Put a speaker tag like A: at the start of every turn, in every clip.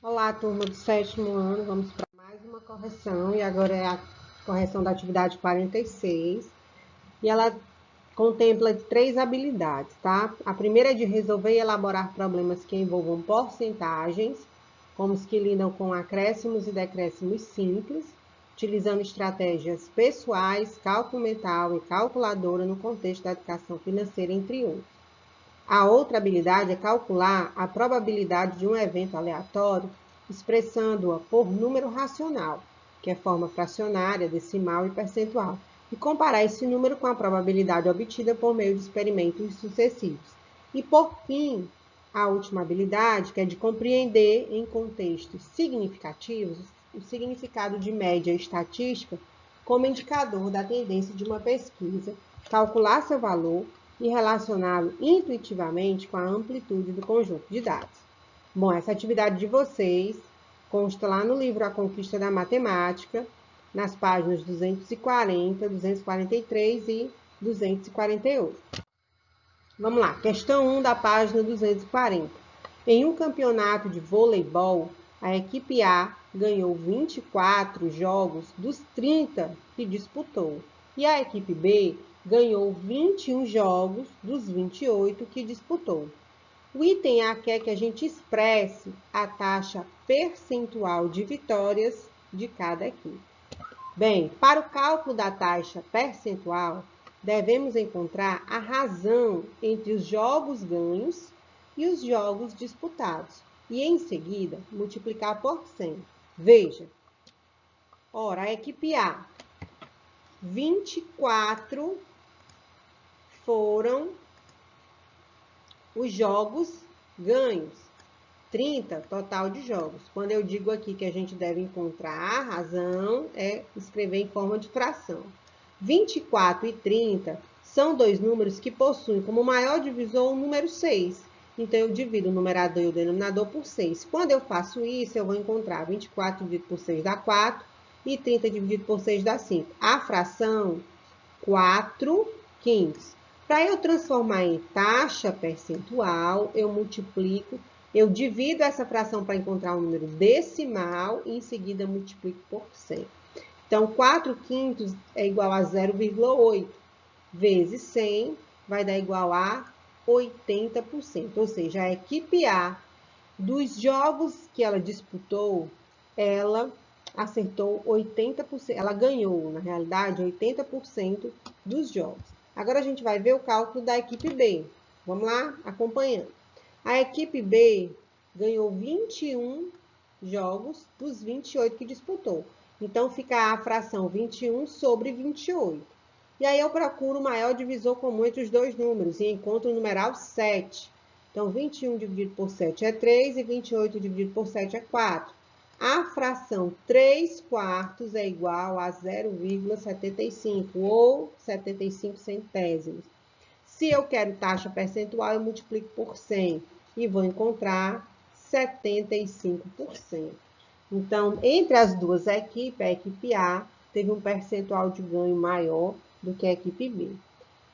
A: Olá, turma do sétimo ano. Vamos para mais uma correção. E agora é a correção da atividade 46. E ela contempla três habilidades, tá? A primeira é de resolver e elaborar problemas que envolvam porcentagens, como os que lidam com acréscimos e decréscimos simples, utilizando estratégias pessoais, cálculo mental e calculadora no contexto da educação financeira, entre outros. A outra habilidade é calcular a probabilidade de um evento aleatório, expressando-a por número racional, que é forma fracionária, decimal e percentual, e comparar esse número com a probabilidade obtida por meio de experimentos sucessivos. E, por fim, a última habilidade, que é de compreender em contextos significativos o significado de média estatística como indicador da tendência de uma pesquisa, calcular seu valor e relacioná-lo intuitivamente com a amplitude do conjunto de dados. Bom, essa atividade de vocês consta lá no livro A Conquista da Matemática, nas páginas 240, 243 e 248. Vamos lá, questão 1 da página 240. Em um campeonato de voleibol, a equipe A ganhou 24 jogos dos 30 que disputou, e a equipe B ganhou 21 jogos dos 28 que disputou. O item A quer que a gente expresse a taxa percentual de vitórias de cada equipe. Bem, para o cálculo da taxa percentual, devemos encontrar a razão entre os jogos ganhos e os jogos disputados, e em seguida multiplicar por 100. Veja, ora, a equipe A, 24 foram os jogos ganhos, 30 total de jogos. Quando eu digo aqui que a gente deve encontrar a razão, é escrever em forma de fração. 24 e 30 são dois números que possuem como maior divisor o número 6. Então, eu divido o numerador e o denominador por 6. Quando eu faço isso, eu vou encontrar 24 dividido por 6 dá 4 e 30 dividido por 6 dá 5. A fração 4 quintos. Para eu transformar em taxa percentual, eu multiplico, eu divido essa fração para encontrar um número decimal e em seguida multiplico por 100. Então, 4 quintos é igual a 0,8 vezes 100 vai dar igual a 80%. Ou seja, a equipe A, dos jogos que ela disputou, ela acertou 80%, ela ganhou, na realidade, 80% dos jogos. Agora a gente vai ver o cálculo da equipe B. Vamos lá? Acompanhando. A equipe B ganhou 21 jogos dos 28 que disputou. Então, fica a fração 21 sobre 28. E aí eu procuro o maior divisor comum entre os dois números e encontro o numeral 7. Então, 21 dividido por 7 é 3 e 28 dividido por 7 é 4. A fração 3 quartos é igual a 0,75 ou 75 centésimos. Se eu quero taxa percentual, eu multiplico por 100 e vou encontrar 75%. Então, entre as duas equipes, a equipe A teve um percentual de ganho maior do que a equipe B.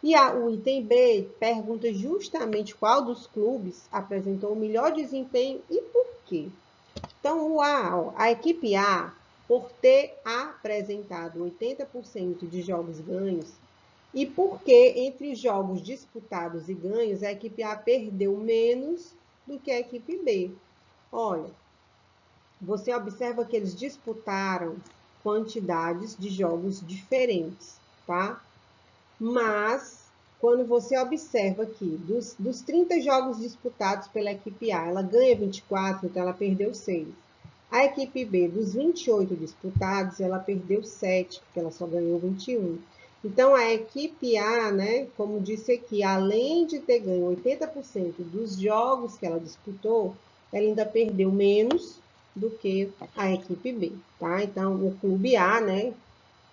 A: E o item B pergunta justamente qual dos clubes apresentou o melhor desempenho e por quê. Então, a equipe A, por ter apresentado 80% de jogos ganhos, e porque entre os jogos disputados e ganhos, a equipe A perdeu menos do que a equipe B. Olha, você observa que eles disputaram quantidades de jogos diferentes, tá? Mas, quando você observa aqui, dos 30 jogos disputados pela equipe A, ela ganha 24, então ela perdeu 6. A equipe B, dos 28 disputados, ela perdeu 7, porque ela só ganhou 21. Então, a equipe A, né, como disse aqui, além de ter ganho 80% dos jogos que ela disputou, ela ainda perdeu menos do que a equipe B, tá? Então, o clube A, né,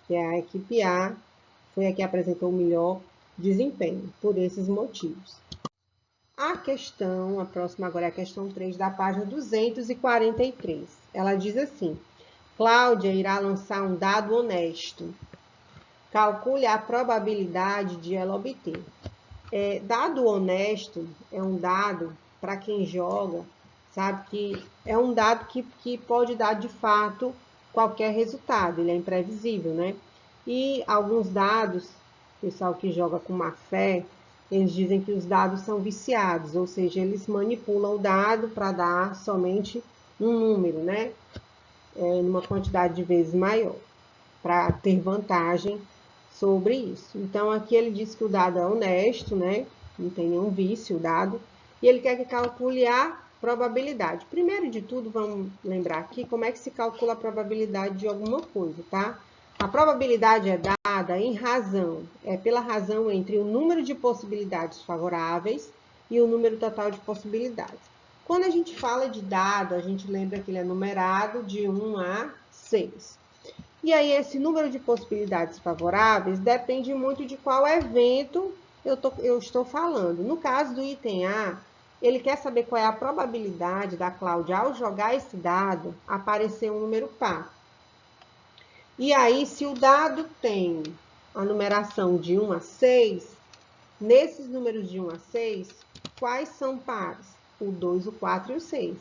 A: que é a equipe A, foi a que apresentou o melhor desempenho, por esses motivos. A próxima agora é a questão 3 da página 243. Ela diz assim: Cláudia irá lançar um dado honesto. Calcule a probabilidade de ela obter. Dado honesto é um dado para quem joga sabe? Que é um dado que pode dar, de fato, qualquer resultado, ele é imprevisível, né? E alguns dados, o pessoal que joga com má fé, eles dizem que os dados são viciados, ou seja, eles manipulam o dado para dar somente um número, né? Numa quantidade de vezes maior, para ter vantagem sobre isso. Então, aqui ele diz que o dado é honesto, né? Não tem nenhum vício o dado. E ele quer que calcule a probabilidade. Primeiro de tudo, vamos lembrar aqui como é que se calcula a probabilidade de alguma coisa, tá? A probabilidade é dada em razão, pela razão entre o número de possibilidades favoráveis e o número total de possibilidades. Quando a gente fala de dado, a gente lembra que ele é numerado de 1 a 6. E aí, esse número de possibilidades favoráveis depende muito de qual evento eu estou falando. No caso do item A, ele quer saber qual é a probabilidade da Cláudia, ao jogar esse dado, aparecer um número par. E aí, se o dado tem a numeração de 1 a 6, nesses números de 1 a 6, quais são pares? O 2, o 4 e o 6.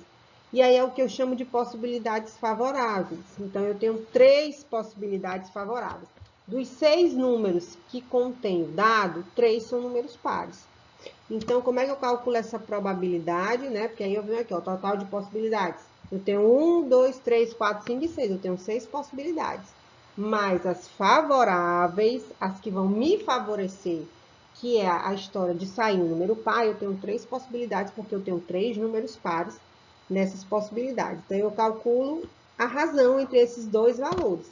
A: E aí é o que eu chamo de possibilidades favoráveis. Então, eu tenho 3 possibilidades favoráveis. Dos 6 números que contém o dado, 3 são números pares. Então, como é que eu calculo essa probabilidade, né? Porque aí eu venho aqui, ó, o total de possibilidades. Eu tenho 1, 2, 3, 4, 5 e 6. Eu tenho 6 possibilidades. Mas as favoráveis, as que vão me favorecer, que é a história de sair um número par, eu tenho 3 possibilidades, porque eu tenho 3 números pares nessas possibilidades. Então, eu calculo a razão entre esses dois valores.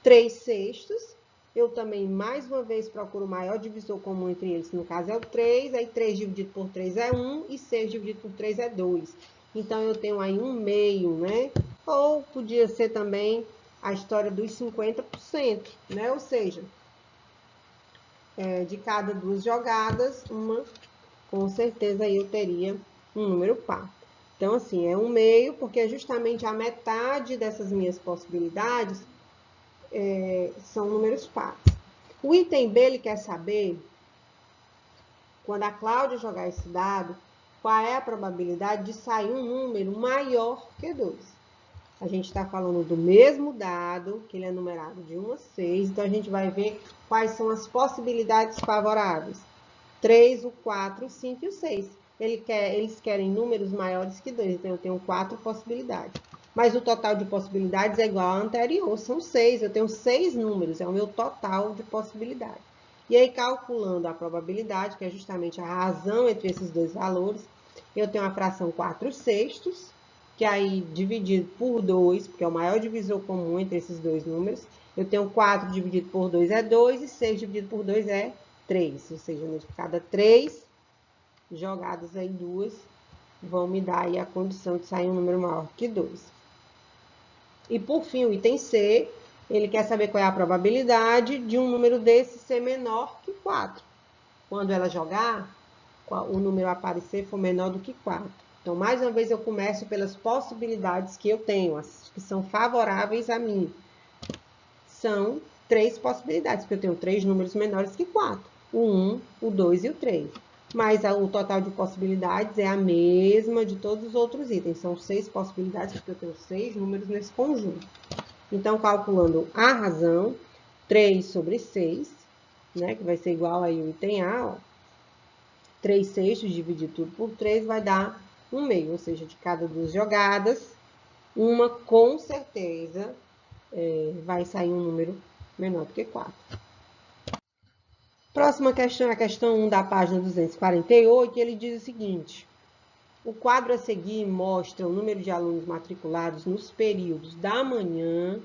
A: 3 sextos, eu também, mais uma vez, procuro o maior divisor comum entre eles, que no caso é o 3, aí 3 dividido por 3 é 1, e 6 dividido por 3 é 2. Então, eu tenho aí um meio, né? Ou podia ser também a história dos 50%, né? Ou seja, de cada 2 jogadas, uma, com certeza, aí eu teria um número par. Então, assim, é um meio, porque justamente a metade dessas minhas possibilidades são números pares. O item B, ele quer saber, quando a Cláudia jogar esse dado, qual é a probabilidade de sair um número maior que 2. A gente está falando do mesmo dado, que ele é numerado de 1 a 6, então a gente vai ver quais são as possibilidades favoráveis. 3, o 4, o 5 e o 6. Eles querem números maiores que 2, então eu tenho 4 possibilidades. Mas o total de possibilidades é igual ao anterior, são 6. Eu tenho 6 números, é o meu total de possibilidades. E aí, calculando a probabilidade, que é justamente a razão entre esses dois valores, eu tenho a fração 4 sextos, que aí dividido por 2, porque é o maior divisor comum entre esses dois números. Eu tenho 4 dividido por 2 é 2 e 6 dividido por 2 é 3. Ou seja, de cada 3 jogadas aí, 2 vão me dar aí a condição de sair um número maior que 2. E por fim, o item C, ele quer saber qual é a probabilidade de um número desse ser menor que 4. Quando ela jogar, o número aparecer for menor do que 4. Então, mais uma vez, eu começo pelas possibilidades que eu tenho, as que são favoráveis a mim. São 3 possibilidades, porque eu tenho 3 números menores que 4. O 1, o 2 e o 3. Mas o total de possibilidades é a mesma de todos os outros itens. São 6 possibilidades, porque eu tenho 6 números nesse conjunto. Então, calculando a razão, 3 sobre 6, né, que vai ser igual aí o item A, ó. 3 sextos dividido tudo por 3 vai dar um meio, ou seja, de cada 2 jogadas, uma com certeza vai sair um número menor do que 4. Próxima questão é a questão 1 da página 248, e ele diz o seguinte: o quadro a seguir mostra o número de alunos matriculados nos períodos da manhã,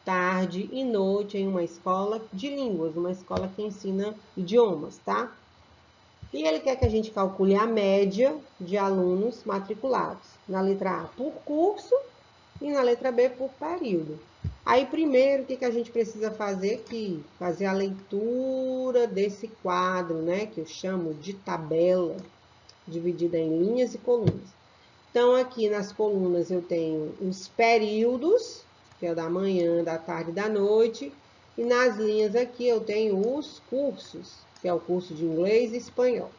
A: tarde e noite em uma escola de línguas, uma escola que ensina idiomas, tá? E ele quer que a gente calcule a média de alunos matriculados, na letra A por curso e na letra B por período. Aí, primeiro, o que a gente precisa fazer aqui? Fazer a leitura desse quadro, né? Que eu chamo de tabela, dividida em linhas e colunas. Então, aqui nas colunas eu tenho os períodos, que é o da manhã, da tarde e da noite. E nas linhas aqui eu tenho os cursos, que é o curso de inglês e espanhol.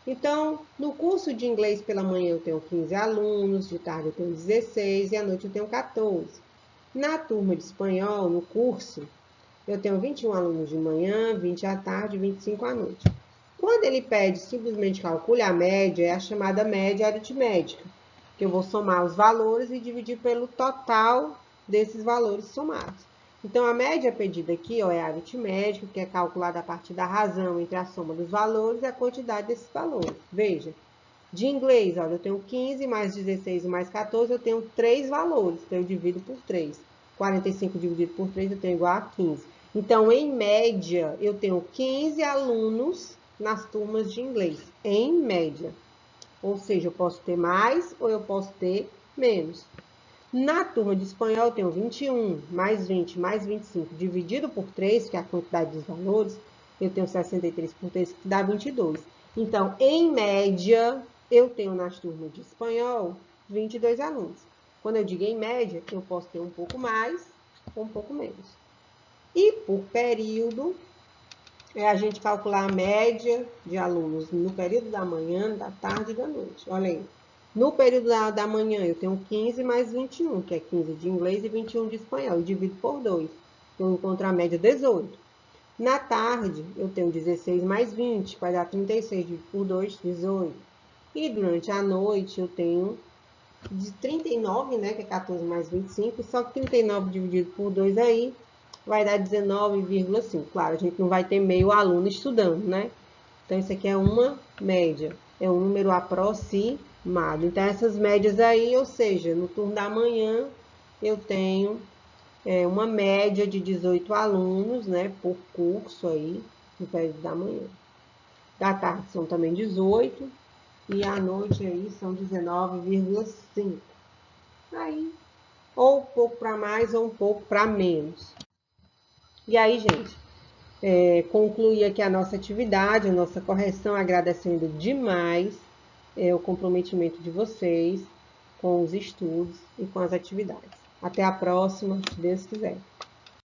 A: Então, no curso de inglês pela manhã eu tenho 15 alunos, de tarde eu tenho 16 e à noite eu tenho 14. Na turma de espanhol, no curso, eu tenho 21 alunos de manhã, 20 à tarde e 25 à noite. Quando ele pede simplesmente calcule a média, é a chamada média aritmética, que eu vou somar os valores e dividir pelo total desses valores somados. Então, a média pedida aqui ó, é a aritmética, que é calculada a partir da razão entre a soma dos valores e a quantidade desses valores. Veja, de inglês, olha, eu tenho 15 mais 16 mais 14, eu tenho 3 valores, então eu divido por 3. 45 dividido por 3 eu tenho igual a 15. Então, em média, eu tenho 15 alunos nas turmas de inglês, em média. Ou seja, eu posso ter mais ou eu posso ter menos. Na turma de espanhol, eu tenho 21 mais 20 mais 25 dividido por 3, que é a quantidade dos valores, eu tenho 63 por 3, que dá 22. Então, em média, eu tenho nas turmas de espanhol 22 alunos. Quando eu digo em média, eu posso ter um pouco mais ou um pouco menos. E por período, é a gente calcular a média de alunos no período da manhã, da tarde e da noite. Olha aí. No período da manhã, eu tenho 15 mais 21, que é 15 de inglês e 21 de espanhol. Eu divido por 2. Eu encontro a média 18. Na tarde, eu tenho 16 mais 20, que vai dar 36. Dividido por 2, 18. E durante a noite, eu tenho de 39, né, que é 14 mais 25. Só que 39 dividido por 2 aí vai dar 19,5. Claro, a gente não vai ter meio aluno estudando, né? Então, isso aqui é uma média, é um número aproximado. Então, essas médias aí, ou seja, no turno da manhã, eu tenho uma média de 18 alunos, né, por curso aí, no período da manhã. Da tarde são também 18, e à noite aí são 19,5. Aí, ou um pouco para mais ou um pouco para menos. E aí, gente, concluir aqui a nossa atividade, a nossa correção, agradecendo demais o comprometimento de vocês com os estudos e com as atividades. Até a próxima, se Deus quiser.